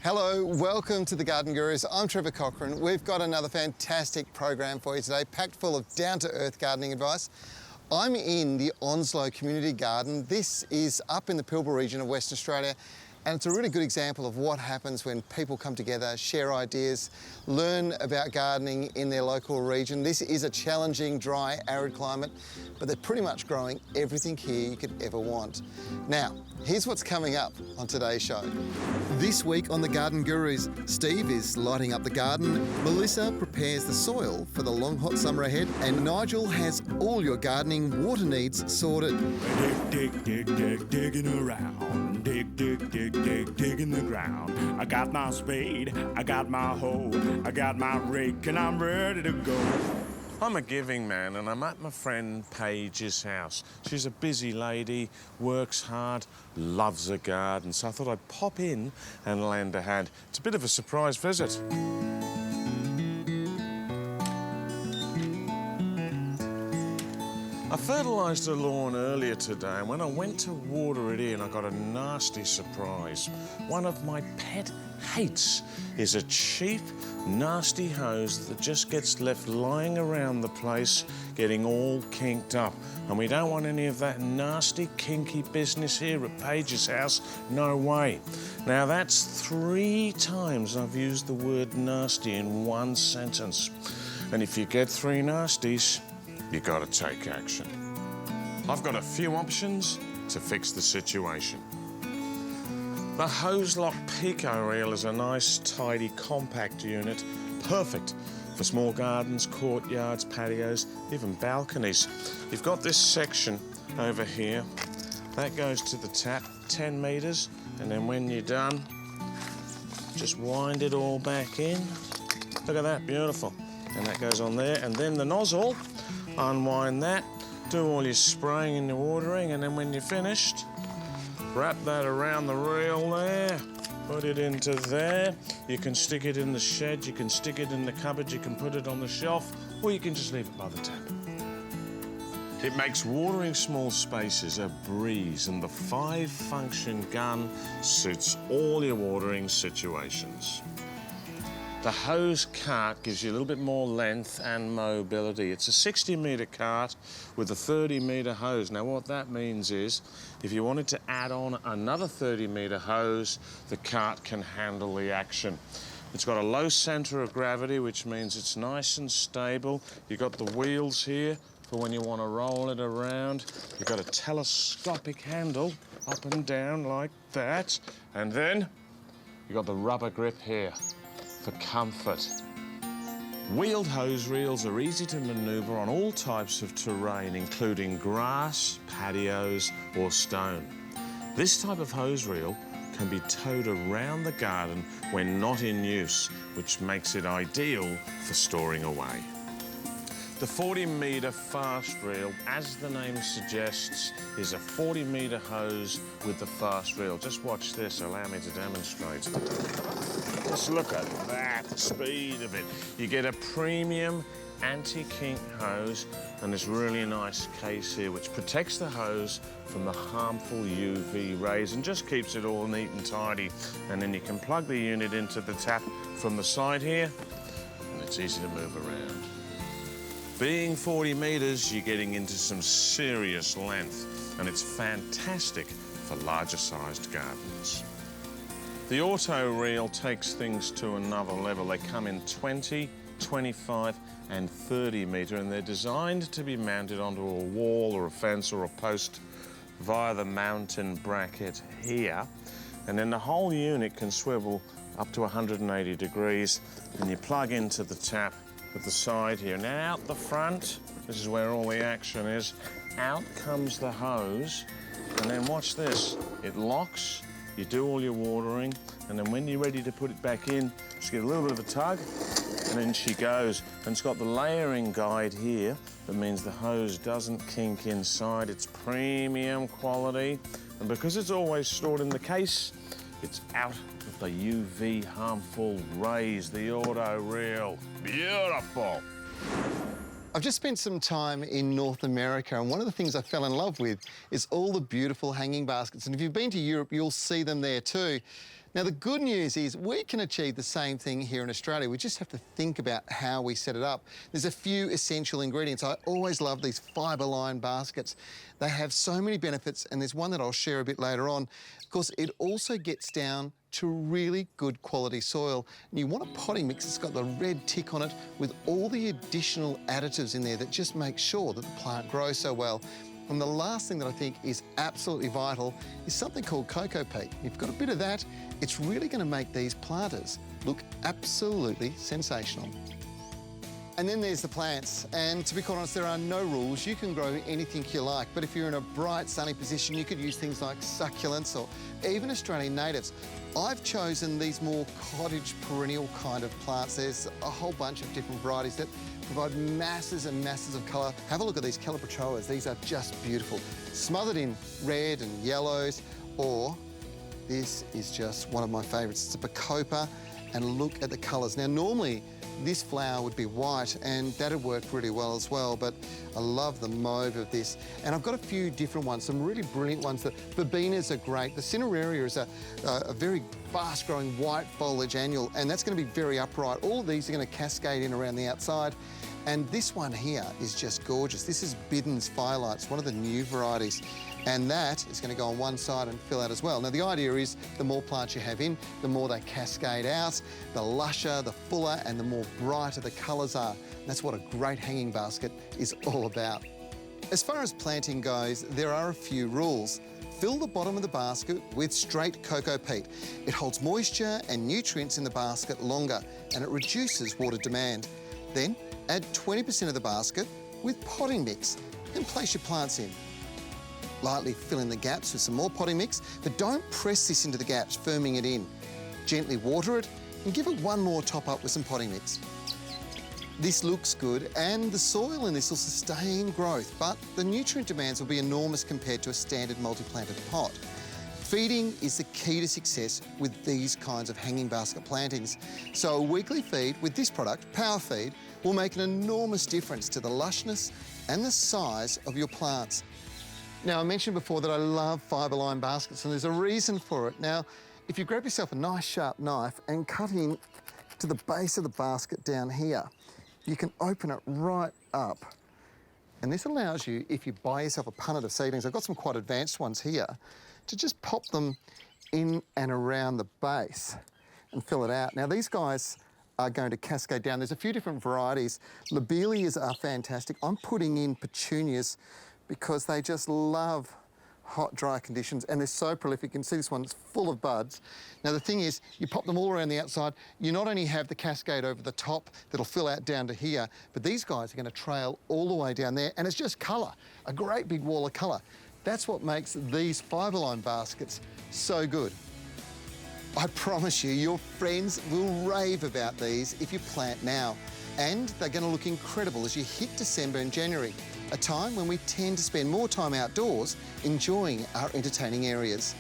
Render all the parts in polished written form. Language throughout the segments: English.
Hello, welcome to the Garden Gurus. I'm Trevor Cochrane. We've got another fantastic program for you today, packed full of down-to-earth gardening advice. I'm in the Onslow Community Garden. This is up in the Pilbara region of Western Australia, and it's a really good example of what happens when people come together, share ideas, learn about gardening in their local region. This is a challenging, dry, arid climate, but they're pretty much growing everything here you could ever want. Now, here's what's coming up on today's show. This week on the Garden Gurus, Steve is lighting up the garden, Melissa prepares the soil for the long hot summer ahead, and Nigel has all your gardening water needs sorted. Digging around. Dig in the ground. I got my spade, I got my hoe, I got my rake, and I'm ready to go. I'm a giving man, and I'm at my friend Paige's house. She's a busy lady, works hard, loves a garden, so I thought I'd pop in and lend a hand. It's a bit of a surprise visit. I fertilised the lawn earlier today, and when I went to water it in, I got a nasty surprise. One of my pet hates is a cheap, nasty hose that just gets left lying around the place, getting all kinked up. And we don't want any of that nasty, kinky business here at Paige's house. No way. Now, that's 3 times I've used the word nasty in one sentence. And if you get 3 nasties, you gotta take action. I've got a few options to fix the situation. The hose lock Pico reel is a nice, tidy, compact unit, perfect for small gardens, courtyards, patios, even balconies. You've got this section over here. That goes to the tap, 10 metres, and then when you're done, just wind it all back in. Look at that, beautiful. And that goes on there, and then the nozzle, unwind that, do all your spraying and your watering, and then when you're finished, wrap that around the reel there, put it into there. You can stick it in the shed, you can stick it in the cupboard, you can put it on the shelf, or you can just leave it by the tap. It makes watering small spaces a breeze, and the 5-function gun suits all your watering situations. The hose cart gives you a little bit more length and mobility. It's a 60-metre cart with a 30-metre hose. Now, what that means is, if you wanted to add on another 30-metre hose, the cart can handle the action. It's got a low centre of gravity, which means it's nice and stable. You've got the wheels here for when you want to roll it around. You've got a telescopic handle up and down like that. And then you've got the rubber grip here for comfort. Wheeled hose reels are easy to manoeuvre on all types of terrain, including grass, patios, or stone. This type of hose reel can be towed around the garden when not in use, which makes it ideal for storing away. The 40-metre fast reel, as the name suggests, is a 40-metre hose with the fast reel. Just watch this, allow me to demonstrate. Just look at that, the speed of it. You get a premium anti-kink hose and this really nice case here which protects the hose from the harmful UV rays and just keeps it all neat and tidy. And then you can plug the unit into the tap from the side here, and it's easy to move around. Being 40 metres, you're getting into some serious length, and it's fantastic for larger-sized gardens. The auto reel takes things to another level. They come in 20, 25 and 30 metre, and they're designed to be mounted onto a wall or a fence or a post via the mountain bracket here. And then the whole unit can swivel up to 180 degrees, and you plug into the tap at the side here. Now out the front, this is where all the action is, out comes the hose, and then watch this. It locks, you do all your watering, and then when you're ready to put it back in, just get a little bit of a tug, and then she goes. And it's got the layering guide here, that means the hose doesn't kink inside. It's premium quality, and because it's always stored in the case, it's out of the UV harmful rays, the auto reel. Beautiful. I've just spent some time in North America, and one of the things I fell in love with is all the beautiful hanging baskets. And if you've been to Europe, you'll see them there too. Now, the good news is we can achieve the same thing here in Australia. We just have to think about how we set it up. There's a few essential ingredients. I always love these fibre-lined baskets. They have so many benefits, and there's one that I'll share a bit later on. Of course, it also gets down to really good quality soil. And you want a potting mix that's got the red tick on it with all the additional additives in there that just make sure that the plant grows so well. And the last thing that I think is absolutely vital is something called cocoa peat. If you've got a bit of that, it's really going to make these planters look absolutely sensational. And then there's the plants. And to be quite honest, there are no rules. You can grow anything you like, but if you're in a bright, sunny position, you could use things like succulents or even Australian natives. I've chosen these more cottage perennial kind of plants. There's a whole bunch of different varieties that provide masses and masses of colour. Have a look at these calibrachoas. These are just beautiful. Smothered in red and yellows, or this is just one of my favourites. It's a bacopa, and look at the colours. Now, normally, this flower would be white, and that'd work really well as well, but I love the mauve of this. And I've got a few different ones, some really brilliant ones. The verbenas are great. The cineraria is a very fast-growing white foliage annual, and that's going to be very upright. All of these are going to cascade in around the outside. And this one here is just gorgeous. This is Biddon's Firelight. It's one of the new varieties. And that is going to go on one side and fill out as well. Now, the idea is the more plants you have in, the more they cascade out, the lusher, the fuller, and the more brighter the colours are. And that's what a great hanging basket is all about. As far as planting goes, there are a few rules. Fill the bottom of the basket with straight cocoa peat. It holds moisture and nutrients in the basket longer, and it reduces water demand. Then, add 20% of the basket with potting mix and place your plants in. Lightly fill in the gaps with some more potting mix, but don't press this into the gaps, firming it in. Gently water it and give it one more top up with some potting mix. This looks good, and the soil in this will sustain growth, but the nutrient demands will be enormous compared to a standard multi-planted pot. Feeding is the key to success with these kinds of hanging basket plantings. So a weekly feed with this product, Power Feed, will make an enormous difference to the lushness and the size of your plants. Now, I mentioned before that I love fibre-lined baskets, and there's a reason for it. Now, if you grab yourself a nice sharp knife and cut in to the base of the basket down here, you can open it right up. And this allows you, if you buy yourself a punnet of seedlings, I've got some quite advanced ones here, to just pop them in and around the base and fill it out. Now, these guys are going to cascade down. There's a few different varieties. Lobelias are fantastic. I'm putting in petunias because they just love hot, dry conditions, and they're so prolific. You can see this one's full of buds. Now, the thing is, you pop them all around the outside, you not only have the cascade over the top that'll fill out down to here, but these guys are going to trail all the way down there, and it's just colour, a great big wall of colour. That's what makes these fibre-lined baskets so good. I promise you, your friends will rave about these if you plant now. And they're going to look incredible as you hit December and January, a time when we tend to spend more time outdoors enjoying our entertaining areas.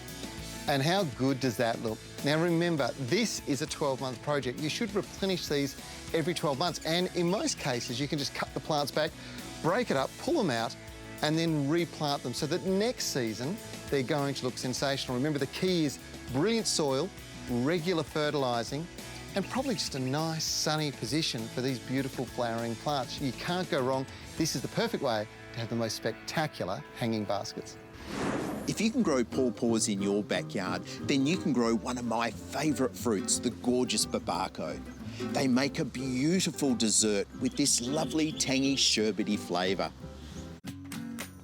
And how good does that look? Now remember, this is a 12-month project. You should replenish these every 12 months. And in most cases, you can just cut the plants back, break it up, pull them out, and then replant them so that next season they're going to look sensational. Remember, the key is brilliant soil, regular fertilising, and probably just a nice sunny position for these beautiful flowering plants. You can't go wrong. This is the perfect way to have the most spectacular hanging baskets. If you can grow pawpaws in your backyard, then you can grow one of my favourite fruits, the gorgeous babaco. They make a beautiful dessert with this lovely tangy sherbety flavour.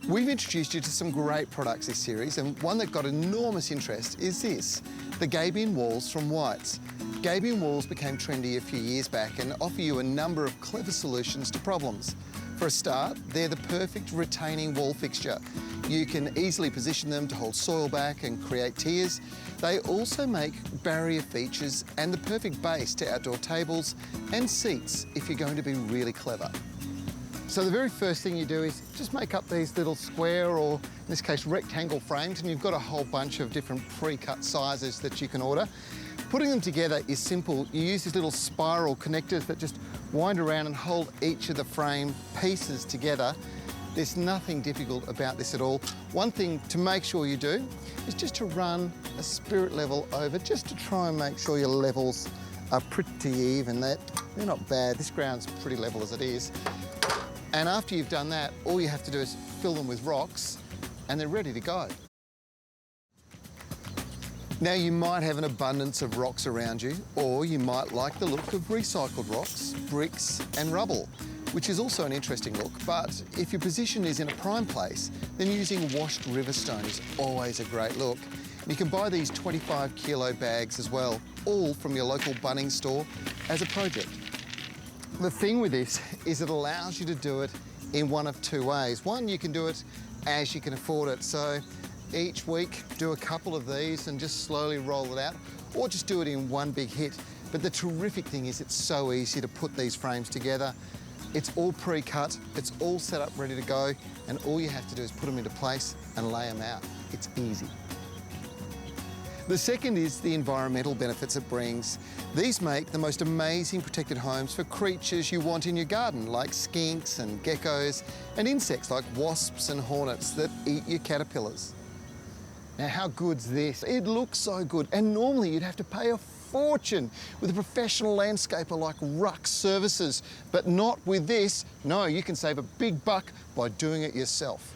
We've introduced you to some great products this series, and one that got enormous interest is this, the gabion walls from Whites. Gabion walls became trendy a few years back and offer you a number of clever solutions to problems. For a start, they're the perfect retaining wall fixture. You can easily position them to hold soil back and create tiers. They also make barrier features and the perfect base to outdoor tables and seats if you're going to be really clever. So the very first thing you do is just make up these little square, or in this case rectangle frames, and you've got a whole bunch of different pre-cut sizes that you can order. Putting them together is simple. You use these little spiral connectors that just wind around and hold each of the frame pieces together. There's nothing difficult about this at all. One thing to make sure you do is just to run a spirit level over, just to try and make sure your levels are pretty even. They're not bad. This ground's pretty level as it is. And after you've done that, all you have to do is fill them with rocks and they're ready to go. Now, you might have an abundance of rocks around you, or you might like the look of recycled rocks, bricks and rubble, which is also an interesting look. But if your position is in a prime place, then using washed river stone is always a great look. You can buy these 25 kilo bags as well, all from your local Bunnings store as a project. The thing with this is it allows you to do it in one of two ways. One, you can do it as you can afford it. So each week, do a couple of these and just slowly roll it out, or just do it in one big hit. But the terrific thing is it's so easy to put these frames together. It's all pre-cut, it's all set up ready to go, and all you have to do is put them into place and lay them out. It's easy. The second is the environmental benefits it brings. These make the most amazing protected homes for creatures you want in your garden, like skinks and geckos, and insects like wasps and hornets that eat your caterpillars. Now, how good's this? It looks so good, and normally you'd have to pay a fortune with a professional landscaper like Ruck Services, but not with this. No, you can save a big buck by doing it yourself.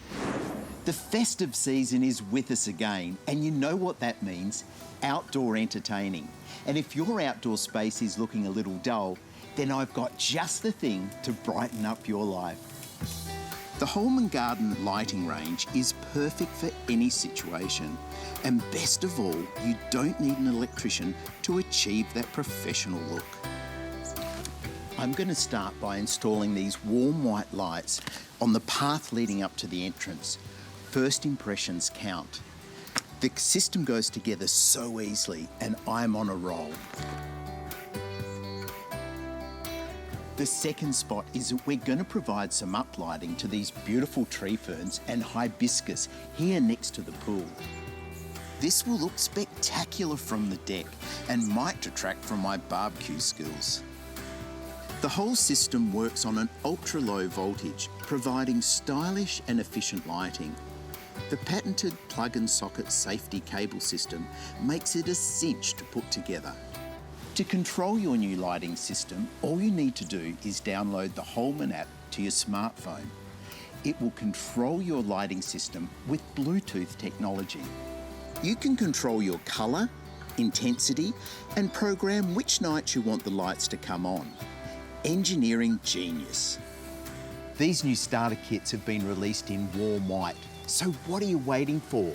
The festive season is with us again, and you know what that means: outdoor entertaining. And if your outdoor space is looking a little dull, then I've got just the thing to brighten up your life. The Holman Garden lighting range is perfect for any situation. And best of all, you don't need an electrician to achieve that professional look. I'm going to start by installing these warm white lights on the path leading up to the entrance. First impressions count. The system goes together so easily, and I'm on a roll. The second spot is that we're going to provide some uplighting to these beautiful tree ferns and hibiscus here next to the pool. This will look spectacular from the deck and might detract from my barbecue skills. The whole system works on an ultra-low voltage, providing stylish and efficient lighting. The patented plug and socket safety cable system makes it a cinch to put together. To control your new lighting system, all you need to do is download the Holman app to your smartphone. It will control your lighting system with Bluetooth technology. You can control your colour, intensity, and program which nights you want the lights to come on. Engineering genius. These new starter kits have been released in warm white, so what are you waiting for?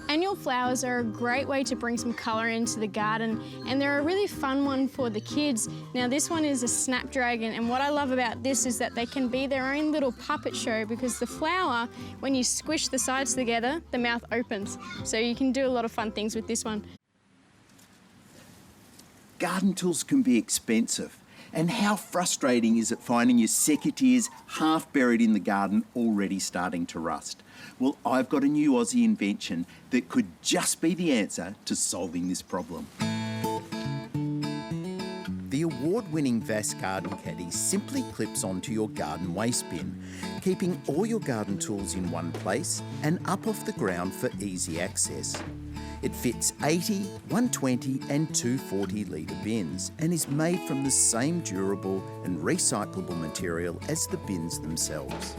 Annual flowers are a great way to bring some colour into the garden, and they're a really fun one for the kids. Now, this one is a snapdragon, and what I love about this is that they can be their own little puppet show, because the flower, when you squish the sides together, the mouth opens. So you can do a lot of fun things with this one. Garden tools can be expensive, and how frustrating is it finding your secateurs half buried in the garden, already starting to rust? Well, I've got a new Aussie invention that could just be the answer to solving this problem. The award-winning Vass Garden Caddy simply clips onto your garden waste bin, keeping all your garden tools in one place and up off the ground for easy access. It fits 80, 120 and 240 litre bins and is made from the same durable and recyclable material as the bins themselves.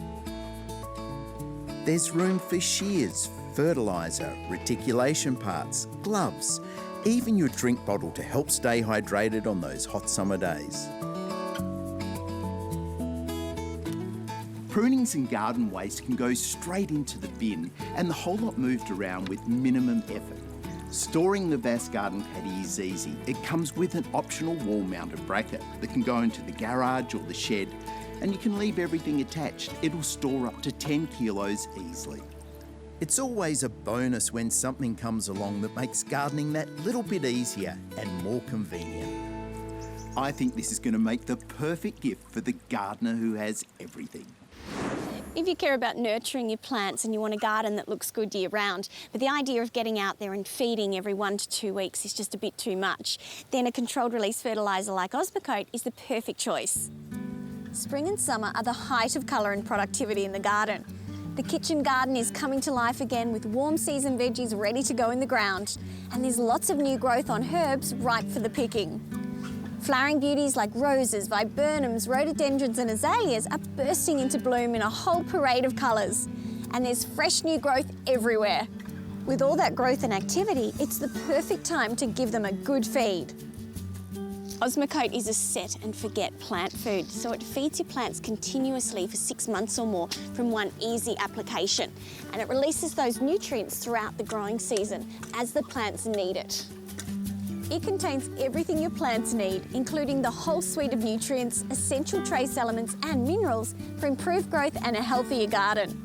There's room for shears, fertilizer, reticulation parts, gloves, even your drink bottle to help stay hydrated on those hot summer days. Prunings and garden waste can go straight into the bin and the whole lot moved around with minimum effort. Storing the Vass Garden Caddy is easy. It comes with an optional wall-mounted bracket that can go into the garage or the shed, and you can leave everything attached. It'll store up to 10 kilos easily. It's always a bonus when something comes along that makes gardening that little bit easier and more convenient. I think this is going to make the perfect gift for the gardener who has everything. If you care about nurturing your plants and you want a garden that looks good year round, but the idea of getting out there and feeding every 1 to 2 weeks is just a bit too much, then a controlled release fertiliser like Osmocote is the perfect choice. Spring and summer are the height of colour and productivity in the garden. The kitchen garden is coming to life again with warm season veggies ready to go in the ground. And there's lots of new growth on herbs ripe for the picking. Flowering beauties like roses, viburnums, rhododendrons and azaleas are bursting into bloom in a whole parade of colours. And there's fresh new growth everywhere. With all that growth and activity, it's the perfect time to give them a good feed. Osmocote is a set and forget plant food, so it feeds your plants continuously for 6 months or more from one easy application. And it releases those nutrients throughout the growing season as the plants need it. It contains everything your plants need, including the whole suite of nutrients, essential trace elements and minerals for improved growth and a healthier garden.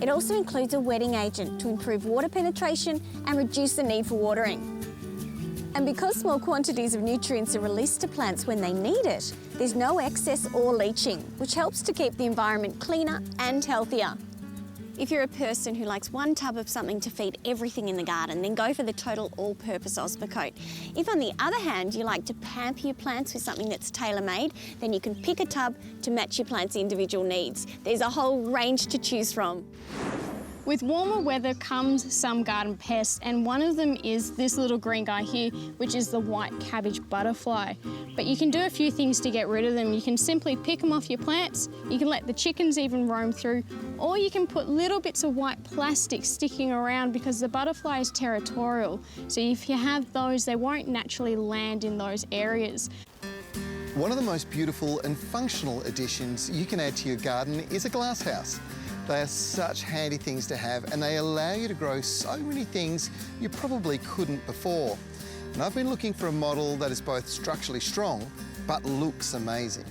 It also includes a wetting agent to improve water penetration and reduce the need for watering. And because small quantities of nutrients are released to plants when they need it, there's no excess or leaching, which helps to keep the environment cleaner and healthier. If you're a person who likes one tub of something to feed everything in the garden, then go for the total all-purpose Osmocote. If on the other hand you like to pamper your plants with something that's tailor-made, then you can pick a tub to match your plant's individual needs. There's a whole range to choose from. With warmer weather comes some garden pests, and one of them is this little green guy here, which is the white cabbage butterfly. But you can do a few things to get rid of them. You can simply pick them off your plants, you can let the chickens even roam through, or you can put little bits of white plastic sticking around because the butterfly is territorial. So if you have those, they won't naturally land in those areas. One of the most beautiful and functional additions you can add to your garden is a glasshouse. They are such handy things to have, and they allow you to grow so many things you probably couldn't before. And I've been looking for a model that is both structurally strong but looks amazing.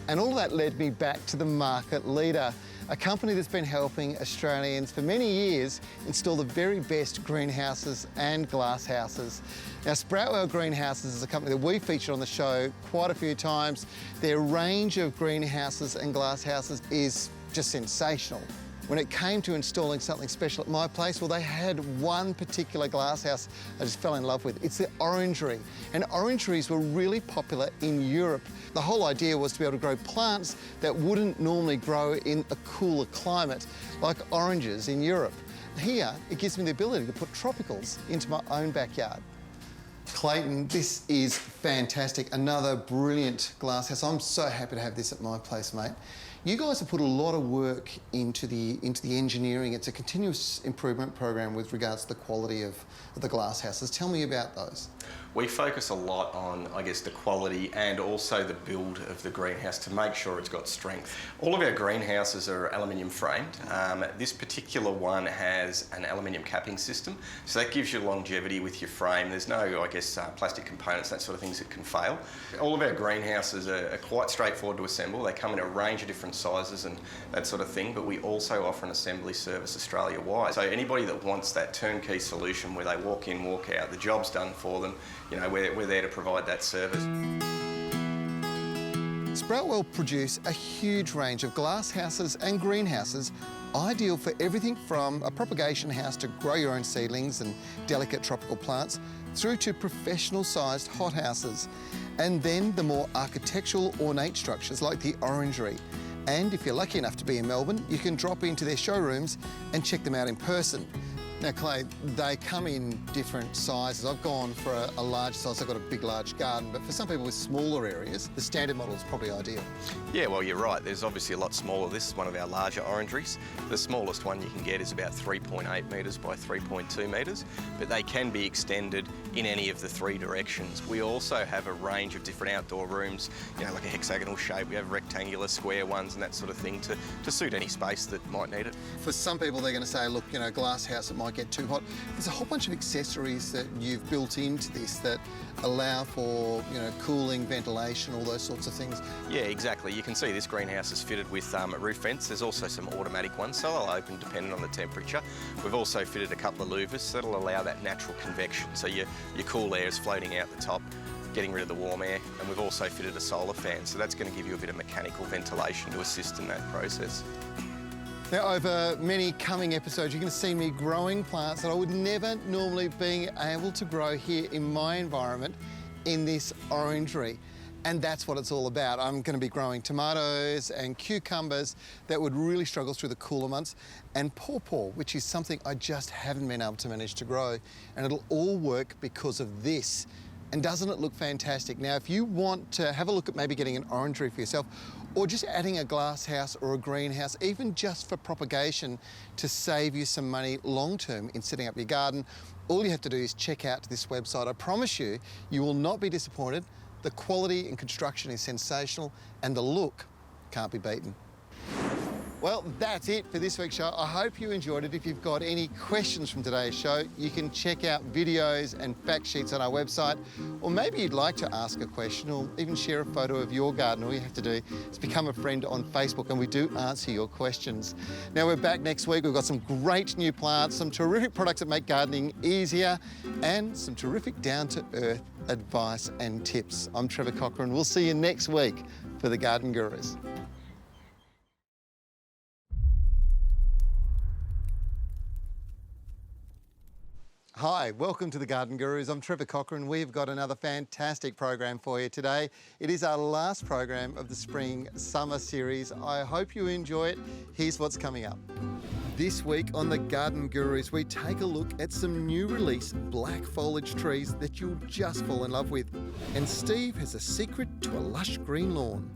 And all of that led me back to the market leader, a company that's been helping Australians for many years install the very best greenhouses and glasshouses. Now, Sproutwell Greenhouses is a company that we featured on the show quite a few times. Their range of greenhouses and glasshouses is just sensational. When it came to installing something special at my place, well, they had one particular glasshouse I just fell in love with. It's the Orangery. And Orangeries were really popular in Europe. The whole idea was to be able to grow plants that wouldn't normally grow in a cooler climate, like oranges in Europe. Here, it gives me the ability to put tropicals into my own backyard. Clayton, this is fantastic. Another brilliant glasshouse. I'm so happy to have this at my place, mate. You guys have put a lot of work into the engineering. It's a continuous improvement program with regards to the quality of the glasshouses. Tell me about those. We focus a lot on, I guess, the quality and also the build of the greenhouse to make sure it's got strength. All of our greenhouses are aluminium framed. This particular one has an aluminium capping system, so that gives you longevity with your frame. There's no, I guess, plastic components, that sort of things that can fail. All of our greenhouses are quite straightforward to assemble. They come in a range of different sizes and that sort of thing, but we also offer an assembly service Australia-wide. So anybody that wants that turnkey solution where they walk in, walk out, the job's done for them, you know, we're there to provide that service. Sproutwell produce a huge range of glasshouses and greenhouses, ideal for everything from a propagation house to grow your own seedlings and delicate tropical plants, through to professional-sized hothouses, and then the more architectural, ornate structures like the Orangery. And if you're lucky enough to be in Melbourne, you can drop into their showrooms and check them out in person. Now, Clay, they come in different sizes. I've gone for a large size. I've got a big, large garden, but for some people with smaller areas, the standard model is probably ideal. Yeah, well, you're right. There's obviously a lot smaller. This is one of our larger orangeries. The smallest one you can get is about 3.8 metres by 3.2 metres, but they can be extended in any of the three directions. We also have a range of different outdoor rooms, you know, like a hexagonal shape. We have rectangular, square ones and that sort of thing to suit any space that might need it. For some people, they're going to say, look, you know, glass house, it might get too hot. There's a whole bunch of accessories that you've built into this that allow for, you know, cooling, ventilation, all those sorts of things. Yeah, exactly. You can see this greenhouse is fitted with a roof vents. There's also some automatic ones, so they'll open depending on the temperature. We've also fitted a couple of louvers that'll allow that natural convection, so your cool air is floating out the top, getting rid of the warm air. And we've also fitted a solar fan, so that's going to give you a bit of mechanical ventilation to assist in that process. Now, over many coming episodes, you're going to see me growing plants that I would never normally be able to grow here in my environment in this Orangery. And that's what it's all about. I'm going to be growing tomatoes and cucumbers that would really struggle through the cooler months, and pawpaw, which is something I just haven't been able to manage to grow. And it'll all work because of this. And doesn't it look fantastic? Now, if you want to have a look at maybe getting an orangery for yourself, or just adding a glass house or a greenhouse, even just for propagation to save you some money long-term in setting up your garden, all you have to do is check out this website. I promise you, you will not be disappointed. The quality and construction is sensational, and the look can't be beaten. Well, that's it for this week's show. I hope you enjoyed it. If you've got any questions from today's show, you can check out videos and fact sheets on our website, or maybe you'd like to ask a question or even share a photo of your garden. All you have to do is become a friend on Facebook, and we do answer your questions. Now, we're back next week. We've got some great new plants, some terrific products that make gardening easier, and some terrific down-to-earth advice and tips. I'm Trevor Cochrane. We'll see you next week for the Garden Gurus. Hi, welcome to the Garden Gurus. I'm Trevor Cochrane. We've got another fantastic program for you today. It is our last program of the Spring-Summer series. I hope you enjoy it. Here's what's coming up. This week on the Garden Gurus, we take a look at some new release black foliage trees that you'll just fall in love with. And Steve has a secret to a lush green lawn.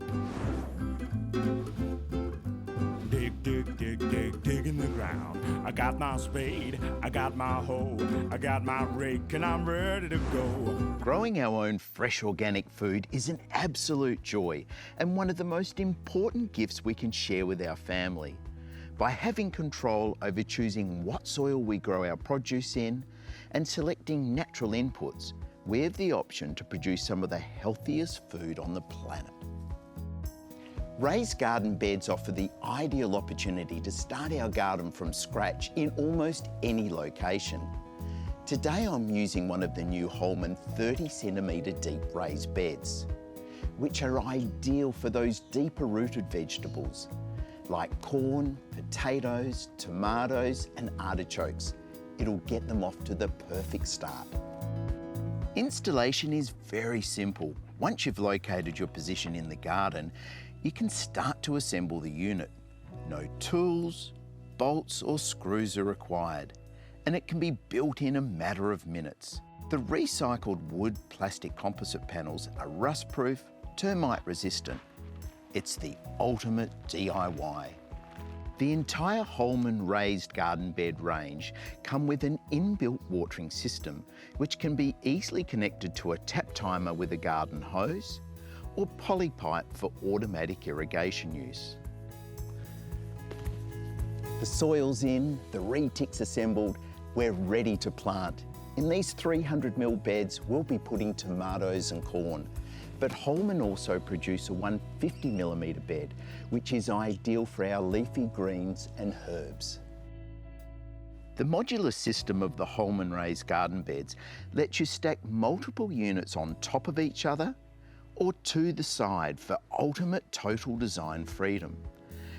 Dig, dig, dig, dig, dig in the ground. I got my spade, I got my hoe, I got my rake, and I'm ready to go. Growing our own fresh organic food is an absolute joy and one of the most important gifts we can share with our family. By having control over choosing what soil we grow our produce in and selecting natural inputs, we have the option to produce some of the healthiest food on the planet. Raised garden beds offer the ideal opportunity to start our garden from scratch in almost any location. Today I'm using one of the new Holman 30cm deep raised beds, which are ideal for those deeper rooted vegetables like corn, potatoes, tomatoes and artichokes. It'll get them off to the perfect start. Installation is very simple. Once you've located your position in the garden, you can start to assemble the unit. No tools, bolts or screws are required, and it can be built in a matter of minutes. The recycled wood plastic composite panels are rust-proof, termite resistant. It's the ultimate DIY. The entire Holman raised garden bed range come with an inbuilt watering system which can be easily connected to a tap timer with a garden hose or polypipe for automatic irrigation use. The soil's in, the reticks assembled, we're ready to plant. In these 300mm beds, we'll be putting tomatoes and corn. But Holman also produce a 150mm bed, which is ideal for our leafy greens and herbs. The modular system of the Holman raised garden beds lets you stack multiple units on top of each other or to the side for ultimate total design freedom.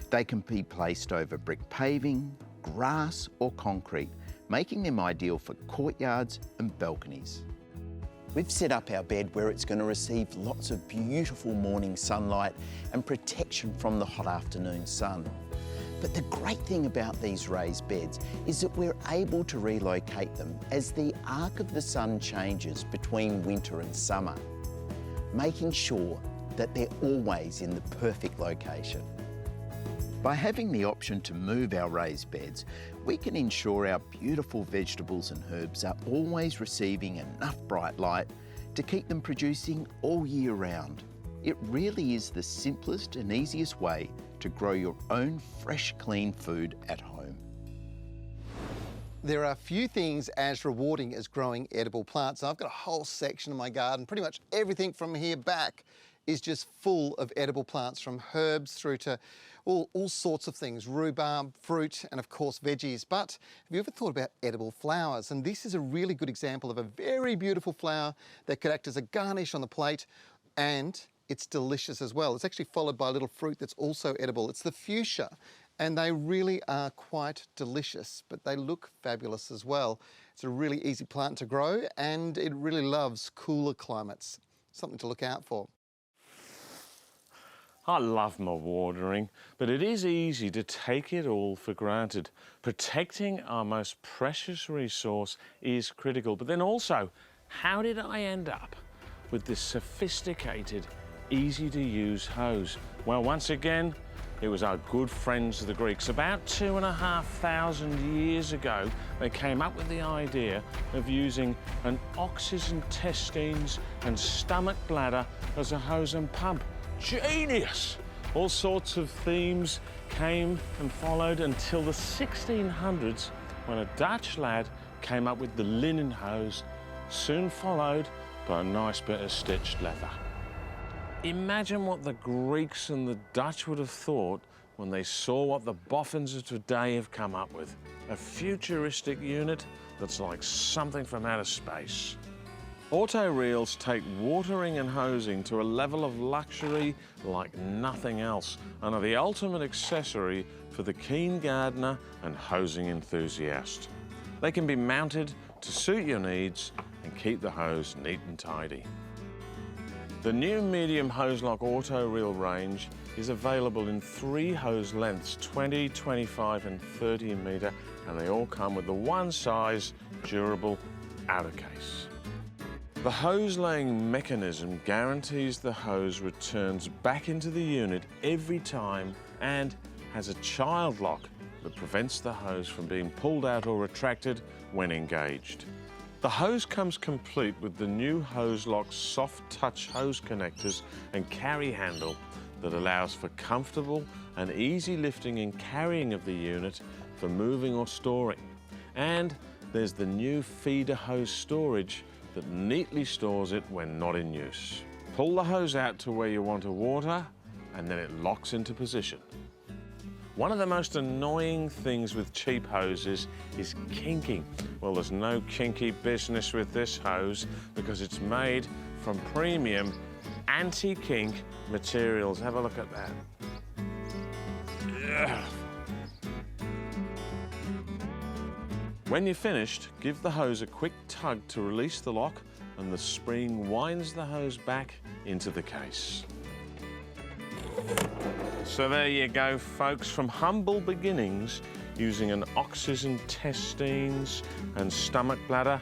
They can be placed over brick paving, grass or concrete, making them ideal for courtyards and balconies. We've set up our bed where it's going to receive lots of beautiful morning sunlight and protection from the hot afternoon sun. But the great thing about these raised beds is that we're able to relocate them as the arc of the sun changes between winter and summer, making sure that they're always in the perfect location. By having the option to move our raised beds, we can ensure our beautiful vegetables and herbs are always receiving enough bright light to keep them producing all year round. It really is the simplest and easiest way to grow your own fresh, clean food at home. There are few things as rewarding as growing edible plants. I've got a whole section of my garden, pretty much everything from here back is just full of edible plants, from herbs through to all sorts of things, rhubarb, fruit, and of course veggies. But have you ever thought about edible flowers? And this is a really good example of a very beautiful flower that could act as a garnish on the plate, and it's delicious as well. It's actually followed by a little fruit that's also edible. It's the fuchsia, and they really are quite delicious, but they look fabulous as well. It's a really easy plant to grow, and it really loves cooler climates. Something to look out for. I love my watering, but it is easy to take it all for granted. Protecting our most precious resource is critical, but then also, how did I end up with this sophisticated, easy-to-use hose? Well, once again, it was our good friends the Greeks. About 2,500 years ago, they came up with the idea of using an oxys intestines and stomach bladder as a hose and pump. Genius! All sorts of themes came and followed until the 1600s, when a Dutch lad came up with the linen hose, soon followed by a nice bit of stitched leather. Imagine what the Greeks and the Dutch would have thought when they saw what the boffins of today have come up with. A futuristic unit that's like something from outer space. Auto reels take watering and hosing to a level of luxury like nothing else and are the ultimate accessory for the keen gardener and hosing enthusiast. They can be mounted to suit your needs and keep the hose neat and tidy. The new medium hose lock auto reel range is available in 3 hose lengths, 20, 25 and 30 metre, and they all come with the one size durable outer case. The hose laying mechanism guarantees the hose returns back into the unit every time and has a child lock that prevents the hose from being pulled out or retracted when engaged. The hose comes complete with the new hose lock soft touch hose connectors and carry handle that allows for comfortable and easy lifting and carrying of the unit for moving or storing. And there's the new feeder hose storage that neatly stores it when not in use. Pull the hose out to where you want to water and then it locks into position. One of the most annoying things with cheap hoses is kinking. Well, there's no kinky business with this hose because it's made from premium anti-kink materials. Have a look at that. Ugh. When you're finished, give the hose a quick tug to release the lock and the spring winds the hose back into the case. So there you go, folks, from humble beginnings using an oxys intestines and stomach bladder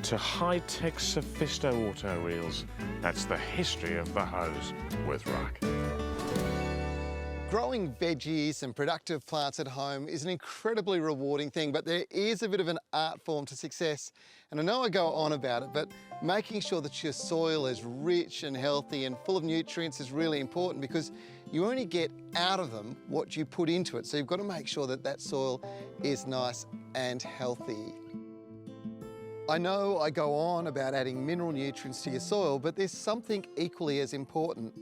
to high-tech sophisto auto reels. That's the history of the hose with Ruck. Growing veggies and productive plants at home is an incredibly rewarding thing, but there is a bit of an art form to success. And I know I go on about it, but making sure that your soil is rich and healthy and full of nutrients is really important because you only get out of them what you put into it. So you've got to make sure that that soil is nice and healthy. I know I go on about adding mineral nutrients to your soil, but there's something equally as important.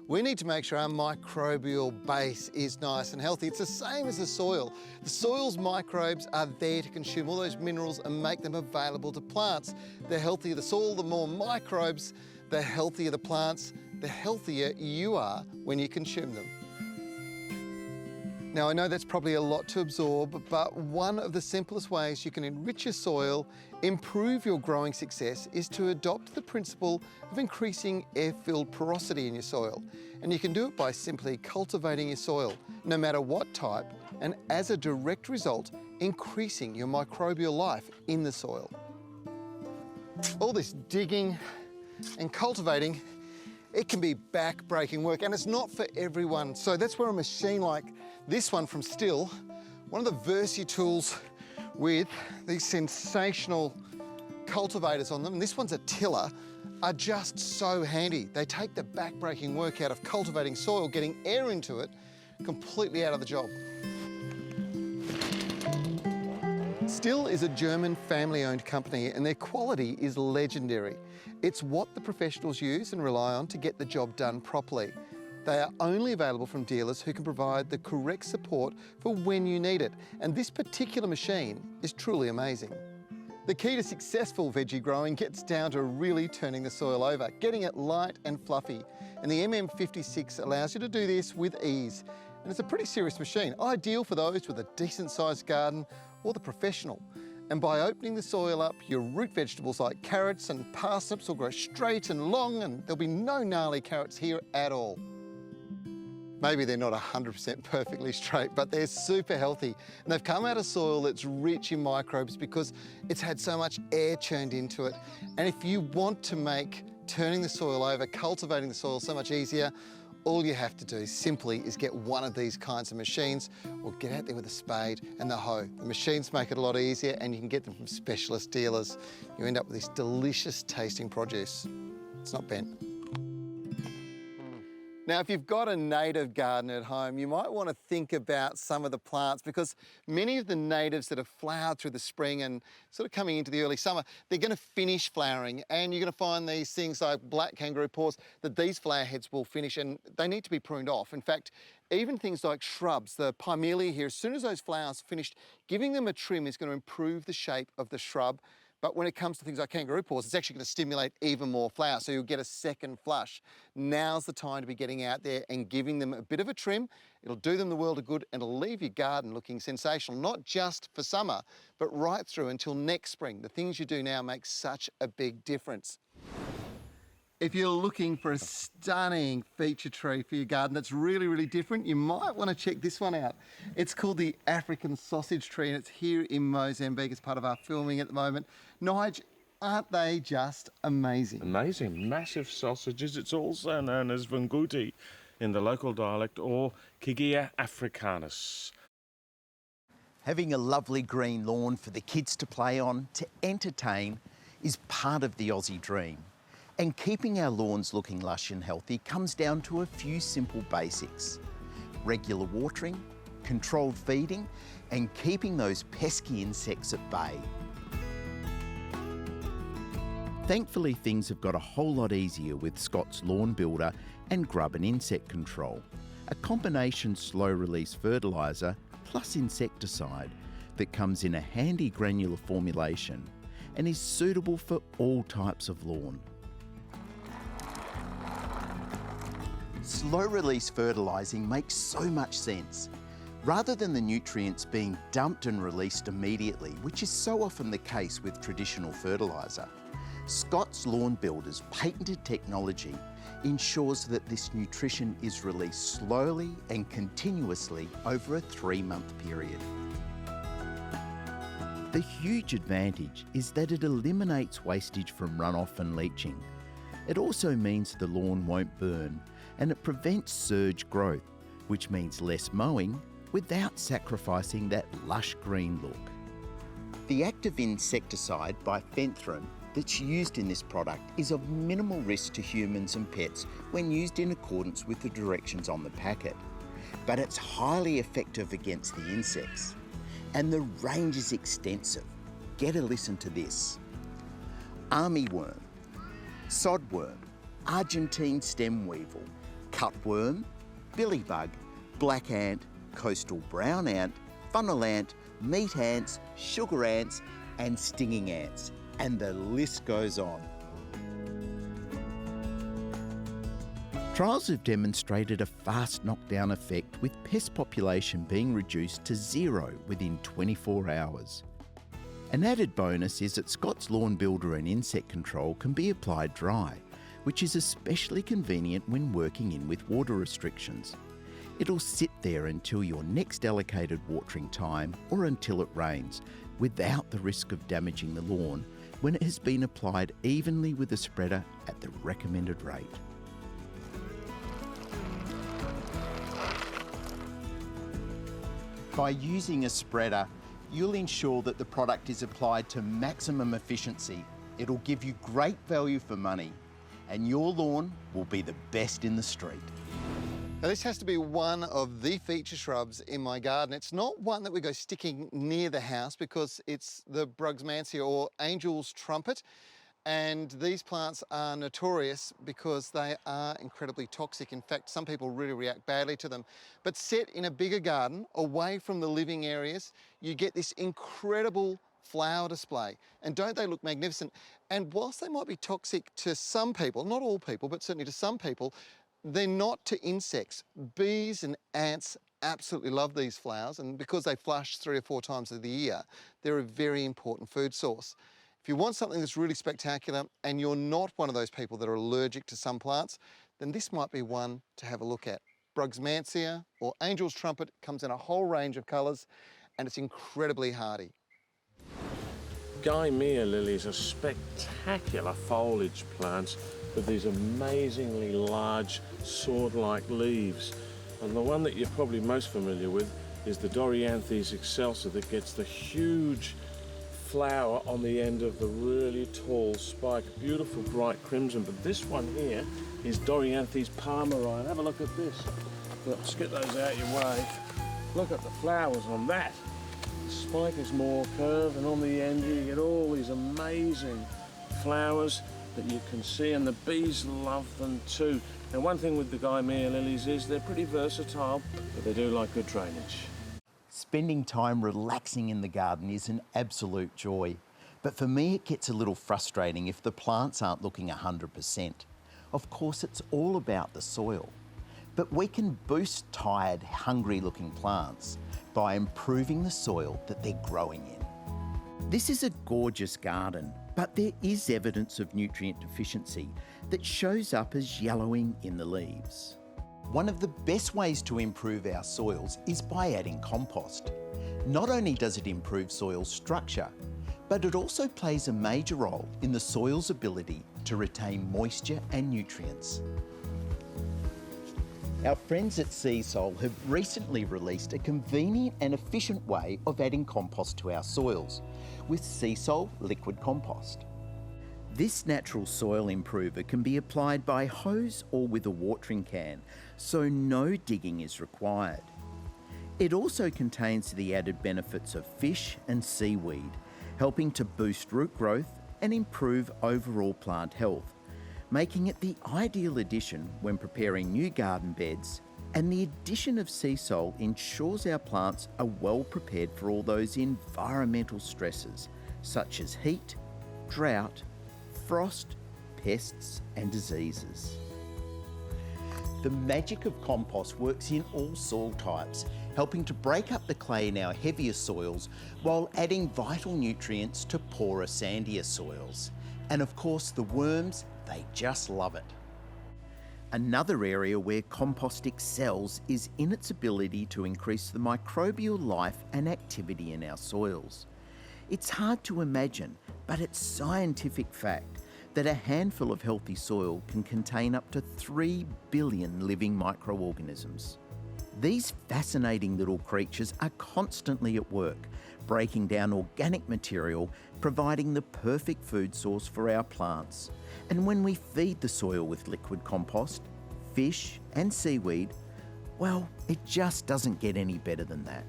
We need to make sure our microbial base is nice and healthy. It's the same as the soil. The soil's microbes are there to consume all those minerals and make them available to plants. The healthier the soil, the more microbes, the healthier the plants, the healthier you are when you consume them. Now, I know that's probably a lot to absorb, but one of the simplest ways you can enrich your soil, improve your growing success, is to adopt the principle of increasing air-filled porosity in your soil. And you can do it by simply cultivating your soil, no matter what type, and as a direct result, increasing your microbial life in the soil. All this digging and cultivating, it can be back-breaking work, and it's not for everyone. So that's where a machine like this one from Stihl, one of the Versi tools with these sensational cultivators on them, and this one's a tiller, are just so handy. They take the back-breaking work out of cultivating soil, getting air into it, completely out of the job. Stihl is a German family-owned company and their quality is legendary. It's what the professionals use and rely on to get the job done properly. They are only available from dealers who can provide the correct support for when you need it. And this particular machine is truly amazing. The key to successful veggie growing gets down to really turning the soil over, getting it light and fluffy. And the MM56 allows you to do this with ease. And it's a pretty serious machine, ideal for those with a decent sized garden or the professional. And by opening the soil up, your root vegetables like carrots and parsnips will grow straight and long, and there'll be no gnarly carrots here at all. Maybe they're not 100% perfectly straight, but they're super healthy. And they've come out of soil that's rich in microbes because it's had so much air churned into it. And if you want to make turning the soil over, cultivating the soil so much easier, all you have to do simply is get one of these kinds of machines or get out there with a spade and the hoe. The machines make it a lot easier and you can get them from specialist dealers. You end up with this delicious tasting produce. It's not bent. Now, if you've got a native garden at home, you might want to think about some of the plants because many of the natives that have flowered through the spring and sort of coming into the early summer, they're going to finish flowering, and you're going to find these things like black kangaroo paws that these flower heads will finish, and they need to be pruned off. In fact, even things like shrubs, the pimelia here, as soon as those flowers are finished, giving them a trim is going to improve the shape of the shrub. But when it comes to things like kangaroo paws, it's actually going to stimulate even more flower, so you'll get a second flush. Now's the time to be getting out there and giving them a bit of a trim. It'll do them the world of good and it'll leave your garden looking sensational, not just for summer, but right through until next spring. The things you do now make such a big difference. If you're looking for a stunning feature tree for your garden that's really, really different, you might want to check this one out. It's called the African sausage tree and it's here in Mozambique as part of our filming at the moment. Nige, aren't they just amazing? Amazing, massive sausages. It's also known as vanguti in the local dialect, or Kigia africanus. Having a lovely green lawn for the kids to play on, to entertain, is part of the Aussie dream. And keeping our lawns looking lush and healthy comes down to a few simple basics. Regular watering, controlled feeding, and keeping those pesky insects at bay. Thankfully, things have got a whole lot easier with Scott's Lawn Builder and Grub and Insect Control, a combination slow-release fertilizer plus insecticide that comes in a handy granular formulation and is suitable for all types of lawn. Slow-release fertilising makes so much sense. Rather than the nutrients being dumped and released immediately, which is so often the case with traditional fertiliser, Scott's Lawn Builder's patented technology ensures that this nutrition is released slowly and continuously over a 3-month period. The huge advantage is that it eliminates wastage from runoff and leaching. It also means the lawn won't burn, and it prevents surge growth, which means less mowing without sacrificing that lush green look. The active insecticide bifenthrin that's used in this product is of minimal risk to humans and pets when used in accordance with the directions on the packet, but it's highly effective against the insects. And the range is extensive. Get a listen to this. Armyworm, sodworm, Argentine stem weevil, cutworm, billybug, black ant, coastal brown ant, funnel ant, meat ants, sugar ants, and stinging ants. And the list goes on. Trials have demonstrated a fast knockdown effect with pest population being reduced to 0 within 24 hours. An added bonus is that Scott's Lawn Builder and Insect Control can be applied dry, which is especially convenient when working in with water restrictions. It'll sit there until your next allocated watering time or until it rains, without the risk of damaging the lawn when it has been applied evenly with a spreader at the recommended rate. By using a spreader, you'll ensure that the product is applied to maximum efficiency. It'll give you great value for money, and your lawn will be the best in the street. Now this has to be one of the feature shrubs in my garden. It's not one that we go sticking near the house because it's the Brugsmansia or angel's trumpet. And these plants are notorious because they are incredibly toxic. In fact, some people really react badly to them. But set in a bigger garden, away from the living areas, you get this incredible flower display. And don't they look magnificent? And whilst they might be toxic to some people, not all people, but certainly to some people, they're not to insects. Bees and ants absolutely love these flowers, and because they flush 3 or 4 times of the year, they're a very important food source. If you want something that's really spectacular and you're not one of those people that are allergic to some plants, then this might be one to have a look at. Brugmansia or Angel's Trumpet comes in a whole range of colours and it's incredibly hardy. Gabion lilies are spectacular foliage plants with these amazingly large sword-like leaves. And the one that you're probably most familiar with is the Dorianthus excelsa that gets the huge flower on the end of the really tall spike, beautiful bright crimson. But this one here is Dorianthus palmeri. Have a look at this. Let's get those out your way. Look at the flowers on that. The spike is more curved, and on the end you get all these amazing flowers that you can see, and the bees love them too. And one thing with the Gabion lilies is they're pretty versatile, but they do like good drainage. Spending time relaxing in the garden is an absolute joy. But for me, it gets a little frustrating if the plants aren't looking 100%. Of course, it's all about the soil. But we can boost tired, hungry-looking plants by improving the soil that they're growing in. This is a gorgeous garden, but there is evidence of nutrient deficiency that shows up as yellowing in the leaves. One of the best ways to improve our soils is by adding compost. Not only does it improve soil structure, but it also plays a major role in the soil's ability to retain moisture and nutrients. Our friends at Seasol have recently released a convenient and efficient way of adding compost to our soils with Seasol Liquid Compost. This natural soil improver can be applied by hose or with a watering can, so no digging is required. It also contains the added benefits of fish and seaweed, helping to boost root growth and improve overall plant health, making it the ideal addition when preparing new garden beds. And the addition of Seasol ensures our plants are well prepared for all those environmental stresses, such as heat, drought, frost, pests and diseases. The magic of compost works in all soil types, helping to break up the clay in our heavier soils while adding vital nutrients to poorer, sandier soils. And of course, the worms, they just love it. Another area where compost excels is in its ability to increase the microbial life and activity in our soils. It's hard to imagine, but it's scientific fact that a handful of healthy soil can contain up to 3 billion living microorganisms. These fascinating little creatures are constantly at work, breaking down organic material, providing the perfect food source for our plants. And when we feed the soil with liquid compost, fish and seaweed, well, it just doesn't get any better than that.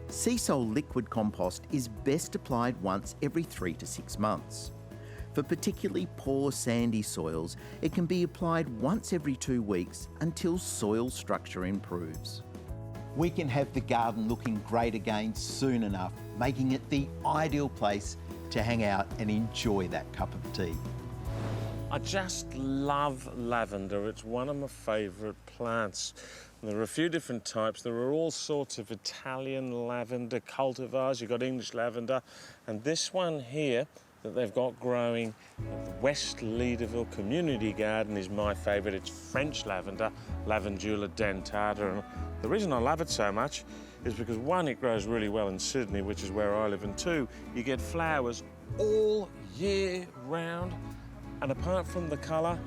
Seasol Liquid Compost is best applied once every 3 to 6 months. For particularly poor sandy soils, it can be applied once every 2 weeks until soil structure improves. We can have the garden looking great again soon enough, making it the ideal place to hang out and enjoy that cup of tea. I just love lavender. It's one of my favourite plants. There are a few different types. There are all sorts of Italian lavender cultivars. You've got English lavender, and this one here that they've got growing at the West Leaderville Community Garden is my favourite. It's French lavender, Lavandula dentata. And the reason I love it so much is because, one, it grows really well in Sydney, which is where I live, and two, you get flowers all year round. And apart from the colour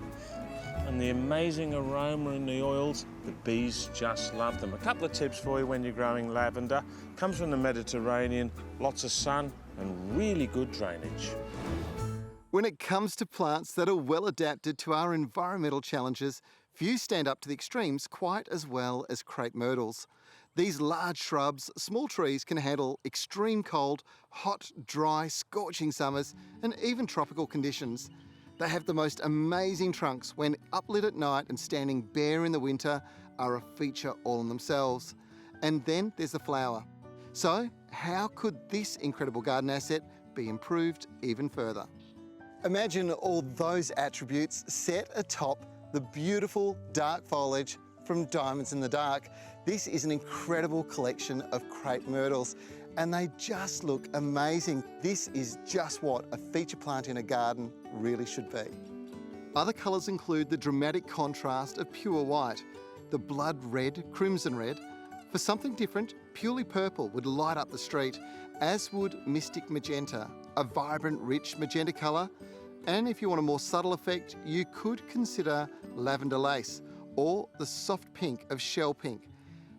and the amazing aroma in the oils, the bees just love them. A couple of tips for you when you're growing lavender. Comes from the Mediterranean, lots of sun and really good drainage. When it comes to plants that are well adapted to our environmental challenges, few stand up to the extremes quite as well as crepe myrtles. These large shrubs, small trees can handle extreme cold, hot, dry, scorching summers and even tropical conditions. They have the most amazing trunks when uplit at night and standing bare in the winter are a feature all in themselves. And then there's the flower. So how could this incredible garden asset be improved even further? Imagine all those attributes set atop the beautiful dark foliage from Diamonds in the Dark. This is an incredible collection of crepe myrtles and they just look amazing. This is just what a feature plant in a garden really should be. Other colours include the dramatic contrast of pure white, the blood red, crimson red. For something different, purely purple would light up the street, as would mystic magenta, a vibrant, rich magenta colour. And if you want a more subtle effect, you could consider lavender lace or the soft pink of shell pink.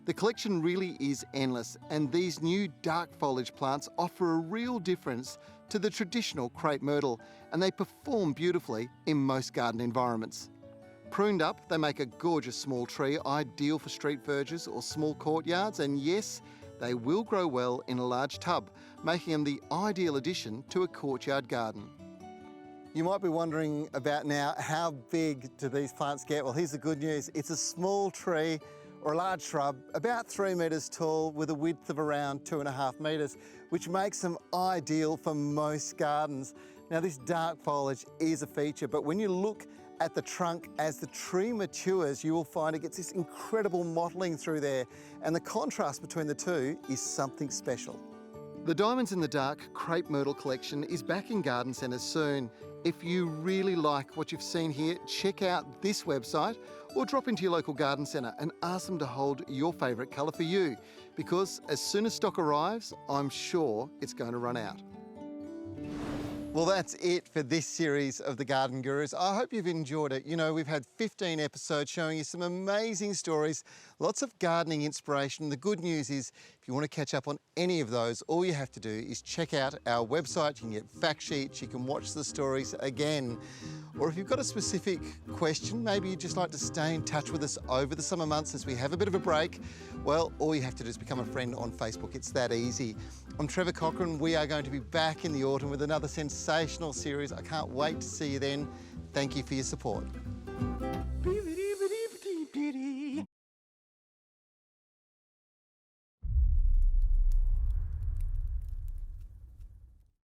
The collection really is endless, and these new dark foliage plants offer a real difference to the traditional crepe myrtle, and they perform beautifully in most garden environments. Pruned up, they make a gorgeous small tree, ideal for street verges or small courtyards, and yes, they will grow well in a large tub, making them the ideal addition to a courtyard garden. You might be wondering about now, how big do these plants get? Well, here's the good news. It's a small tree or a large shrub, about 3 metres tall with a width of around 2.5 metres, which makes them ideal for most gardens. Now, this dark foliage is a feature, but when you look at the trunk as the tree matures, you will find it gets this incredible mottling through there, and the contrast between the two is something special. The Diamonds in the Dark Crepe Myrtle collection is back in garden centres soon. If you really like what you've seen here, check out this website or drop into your local garden centre and ask them to hold your favourite colour for you, because as soon as stock arrives, I'm sure it's going to run out. Well, that's it for this series of the Garden Gurus. I hope you've enjoyed it. You know, we've had 15 episodes showing you some amazing stories, lots of gardening inspiration. The good news is, if you want to catch up on any of those, all you have to do is check out our website. You can get fact sheets, you can watch the stories again. Or if you've got a specific question, maybe you'd just like to stay in touch with us over the summer months as we have a bit of a break, well, all you have to do is become a friend on Facebook. It's that easy. I'm Trevor Cochrane. We are going to be back in the autumn with another sensational series. I can't wait to see you then. Thank you for your support.